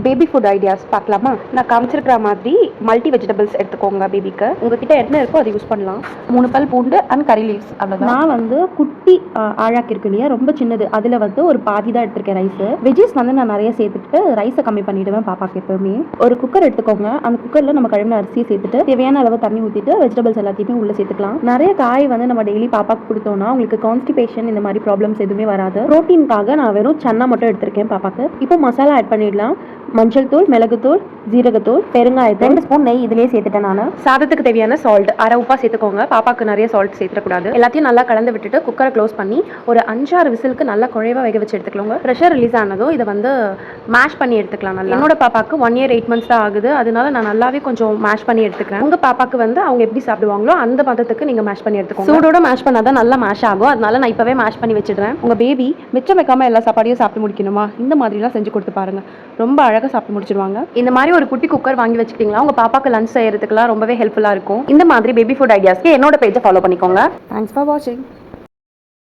Baby food ideas பார்க்கலாமா? நான் காமிச்சிருக்கிற மாதிரி மல்டி வெஜிடபிள்ஸ் எடுத்துக்கோங்க பேபிக்கு. உங்ககிட்ட என்ன இருக்கோ அதை யூஸ் பண்ணலாம். 3 பல் பூண்டு அண்ட் கறி லீவ்ஸ் அவ்வளோதான். நான் வந்து குட்டி ஆழாக்கு இருக்கு இல்லையா, ரொம்ப சின்னது, அதில் வந்து ஒரு பாதி தான் எடுத்திருக்கேன் ரைஸு. வெஜிஸ் வந்து நான் நிறைய சேர்த்துட்டு ரைஸை கம்மி பண்ணிவிடுவேன் பாப்பாக்கு எப்போவுமே. ஒரு குக்கர் எடுத்துக்கோங்க. அந்த குக்கரில் நம்ம கழுவின அரிசியை சேர்த்துட்டு தேவையான அளவு தண்ணி ஊற்றிட்டு வெஜிடபிள்ஸ் எல்லாத்தையுமே உள்ளே சேர்த்துக்கலாம். நிறைய காய் வந்து நம்ம டெய்லி பாப்பாக்கு கொடுத்தோம்னா உங்களுக்கு கான்ஸ்டிபேஷன் இந்த மாதிரி ப்ராப்ளம்ஸ் எதுவுமே வராது. ப்ரோட்டீனுக்காக நான் வெறும் சன்னா மட்டும் எடுத்திருக்கேன் பாப்பாக்கு. இப்போ மசாலா ஆட் பண்ணிடலாம். மஞ்சள் தூள், மிளகுத்தூள், ஜீரகத்தூள், பெருங்காயத்தூள், 2 ஸ்பூன் நெய் இதிலே சேர்த்துட்டேன் நான். சாதத்துக்கு தேவையான சால்ட் அரை உப்பா சேர்த்துக்கோங்க. பாப்பாக்கு நிறைய சால்ட் சேர்த்துக்கூடாது. எல்லாத்தையும் நல்லா கலந்து விட்டுட்டு குக்கரை க்ளோஸ் பண்ணி ஒரு 5-6 விசிலுக்கு நல்லா குழைவா வேக வச்சு எடுத்துக்கோங்க. ப்ரெஷர் ரிலீஸ் ஆனதும் இதை வந்து மேஷ் பண்ணி எடுத்துக்கலாம். நல்லா என்னோட பாப்பாக்கு 1 year 8 months தான் ஆகுது. அதனால நான் நல்லாவே கொஞ்சம் மேஷ் பண்ணி எடுத்துக்கிறேன். உங்க பாப்பாக்கு வந்து அவங்க எப்படி சாப்பிடுவாங்களோ அந்த பதத்துக்கு நீங்க மேஷ் பண்ணி எடுத்துக்கோங்க. சூடோட மேஷ் பண்ணாதான் நல்லா மேஷ் ஆகும். அதனால நான் இப்பவே மேஷ் பண்ணி வச்சிடுறேன். உங்க பேபி மிச்சம் வைக்காம எல்லா சாப்பாடையும் சாப்பிட்டு முடிக்கணுமா? இந்த மாதிரிலாம் செஞ்சு கொடுத்து பாருங்க. ரொம்ப அழகாக சாப்பிட்டு முடிச்சிருவாங்க. இந்த மாதிரி ஒரு குட்டி குக்கர் வாங்கி வச்சுக்கிட்டீங்களா உங்க பாப்பாக்கு லஞ்ச் செய்யறதுக்குலாம் ரொம்பவே ஹெல்ப்ஃபுல்லா இருக்கும். இந்த மாதிரி பேபி ஃபுட் ஐடியாஸ்க்கு என்னோட பேஜை ஃபாலோ பண்ணிக்கோங்க. தேங்க்ஸ் ஃபார் வாட்சிங்.